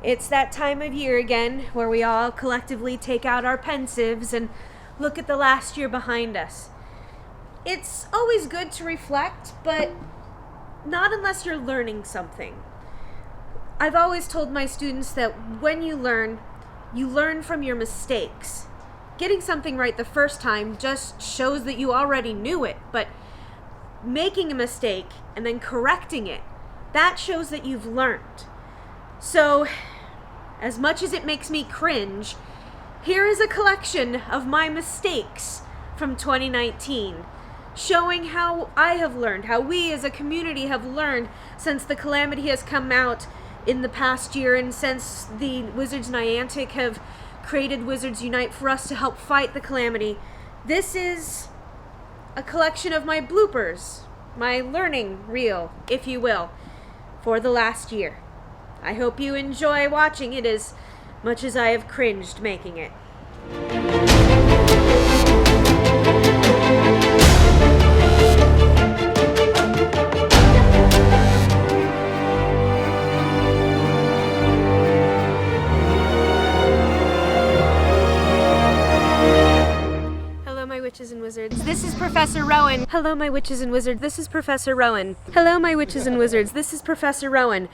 It's that time of year again where we all collectively take out our pensives and look at the last year behind us. It's always good to reflect, but not unless you're learning something. I've always told my students that when you learn from your mistakes. Getting something right the first time just shows that you already knew it, but making a mistake and then correcting it, that shows that you've learned. So, as much as it makes me cringe, here is a collection of my mistakes from 2019, showing how I have learned, how we as a community have learned since the calamity has come out in the past year and since the Wizards Niantic have created Wizards Unite for us to help fight the calamity. This is a collection of my bloopers, my learning reel, if you will, for the last year. I hope you enjoy watching it as much as I have cringed making it. Hello, my witches and wizards. This is Professor Rowan. Hello, my witches and wizards. This is Professor Rowan. Hello, my witches and wizards. This is Professor Rowan.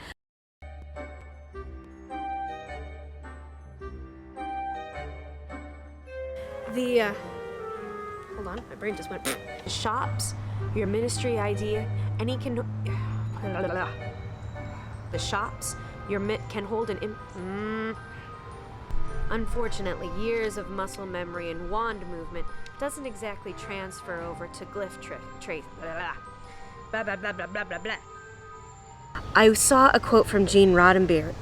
Hold on, my brain just went. Shops, your ministry idea, any can. The shops, can hold an. Unfortunately, years of muscle memory and wand movement doesn't exactly transfer over to glyph trace. Blah blah blah blah blah blah blah. I saw a quote from Gene Roddenberry.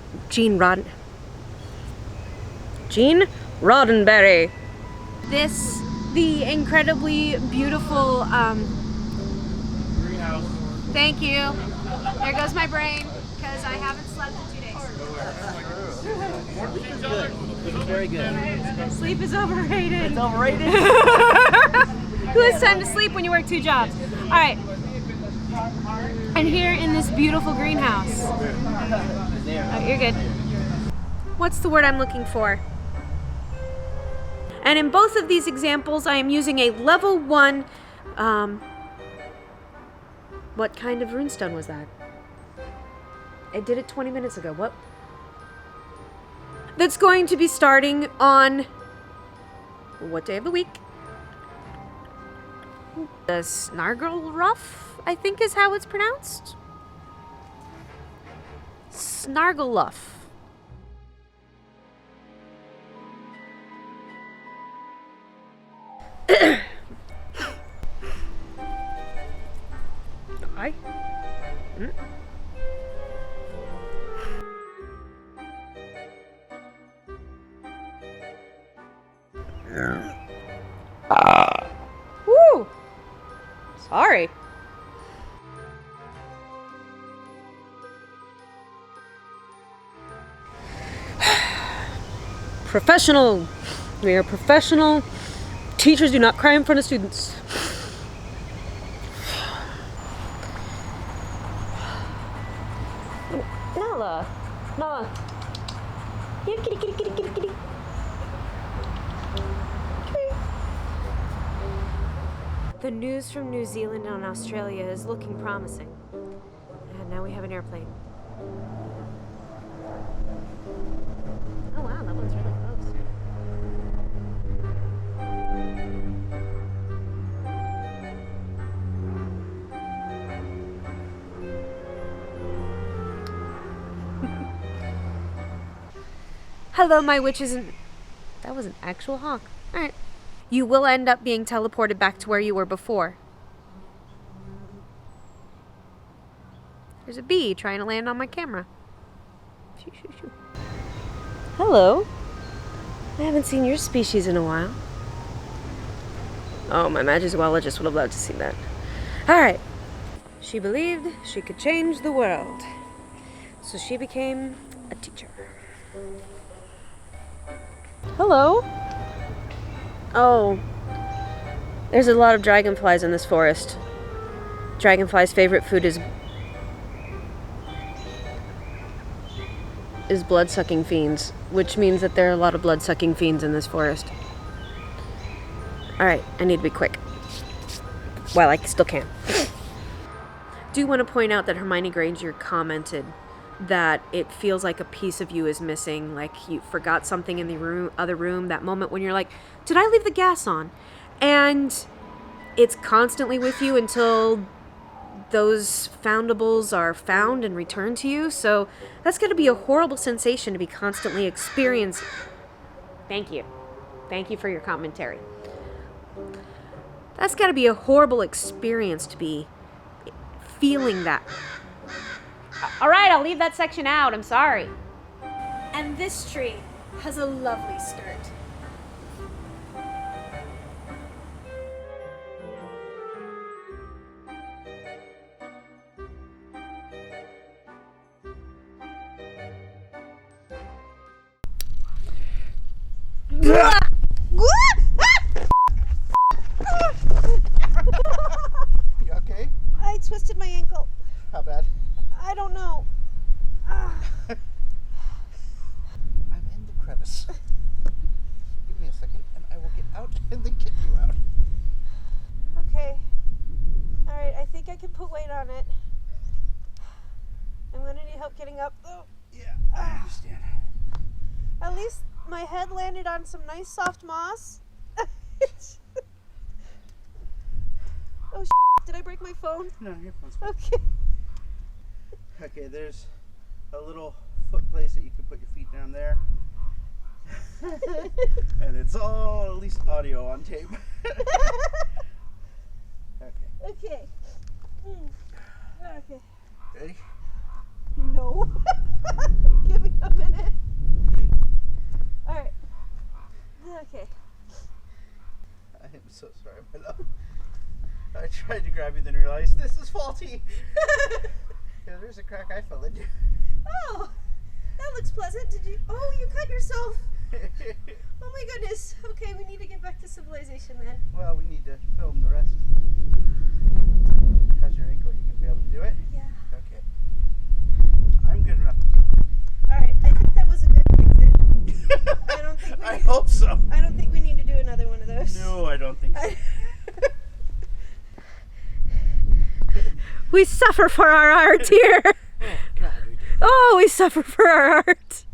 The incredibly beautiful, greenhouse. Thank you. There goes my brain, because I haven't slept in 2 days. It's very good. Sleep is overrated. It's overrated? Who has time to sleep when you work 2 jobs? Alright. And here in this beautiful greenhouse. Oh, you're good. What's the word I'm looking for? And in both of these examples, I am using a level 1, what kind of runestone was that? I did it 20 minutes ago. What? That's going to be starting on what day of the week? The Snargleruff, I think is how it's pronounced. Snargleruff. Hi. Woo! Sorry. Professional. We are professional. Teachers do not cry in front of students. Nala. Here, kitty, kitty, kitty, kitty, kitty. The news from New Zealand and Australia is looking promising. And now we have an airplane. Oh wow, that one's really close. Hello, my witches and... That was an actual hawk. Alright. You will end up being teleported back to where you were before. There's a bee trying to land on my camera. Shoo, shoo, shoo. Hello. I haven't seen your species in a while. Oh, my magizoologist would have loved to see that. Alright. She believed she could change the world. So she became a teacher. Hello. Oh. There's a lot of dragonflies in this forest. Dragonfly's favorite food is... is blood-sucking fiends, which means that there are a lot of blood-sucking fiends in this forest. Alright, I need to be quick. Well, I still can. Do want to point out that Hermione Granger commented that it feels like a piece of you is missing, like you forgot something in the other room, that moment when you're like, did I leave the gas on? And it's constantly with you until those foundables are found and returned to you. So that's going to be a horrible sensation to be constantly experiencing. Thank you. Thank you for your commentary. That's got to be a horrible experience to be feeling that. All right, I'll leave that section out. I'm sorry. And this tree has a lovely skirt. You okay? I twisted my ankle. How bad? I don't know. I'm in the crevice. Give me a second and I will get out and then get you out. Okay. Alright, I think I can put weight on it. I'm gonna need help getting up though. Yeah, I understand. At least my head landed on some nice soft moss. Oh, did I break my phone? No, your phone's fine. Okay. Okay, there's a little foot place that you can put your feet down there. And it's all at least audio on tape. Okay. Okay. Okay. Ready? No. Give me a minute. Alright. Okay. I am so sorry, my love. I tried to grab you, then realized this is faulty. Yeah, there's a crack I fell into. Oh, that looks pleasant. Did you? Oh, you cut yourself. Oh my goodness. Okay, we need to get back to civilization then. Well, we need to film the rest. How's your ankle? You gonna be able to do it? Yeah. Okay. I'm good enough to do it. Alright, I think that was a good exit. I don't think we I hope so. I don't think we need to do another one of those. No, I don't think so. We suffer for our art here. Oh, God, we do. Oh, we suffer for our art.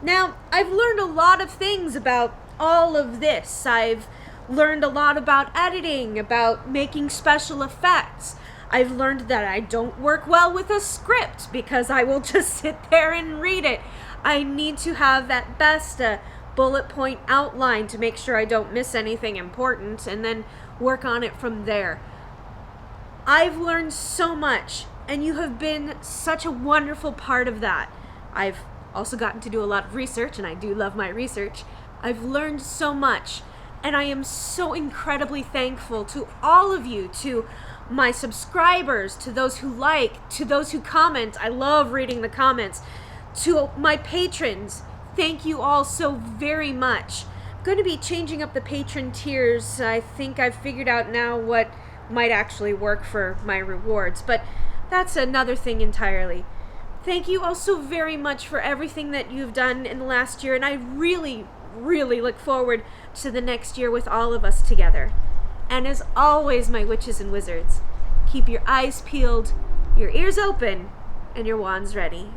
Now, I've learned a lot of things about all of this. I've learned a lot about editing, about making special effects. I've learned that I don't work well with a script because I will just sit there and read it. I need to have at best a bullet point outline to make sure I don't miss anything important and then work on it from there. I've learned so much, and you have been such a wonderful part of that. I've also gotten to do a lot of research, and I do love my research. I've learned so much, and I am so incredibly thankful to all of you, to my subscribers, to those who like, to those who comment. I love reading the comments. To my patrons, thank you all so very much. I'm going to be changing up the patron tiers. I think I've figured out now what might actually work for my rewards, but that's another thing entirely. Thank you all so very much for everything that you've done in the last year, and I really, really look forward to the next year with all of us together. And as always, my witches and wizards, keep your eyes peeled, your ears open, and your wands ready.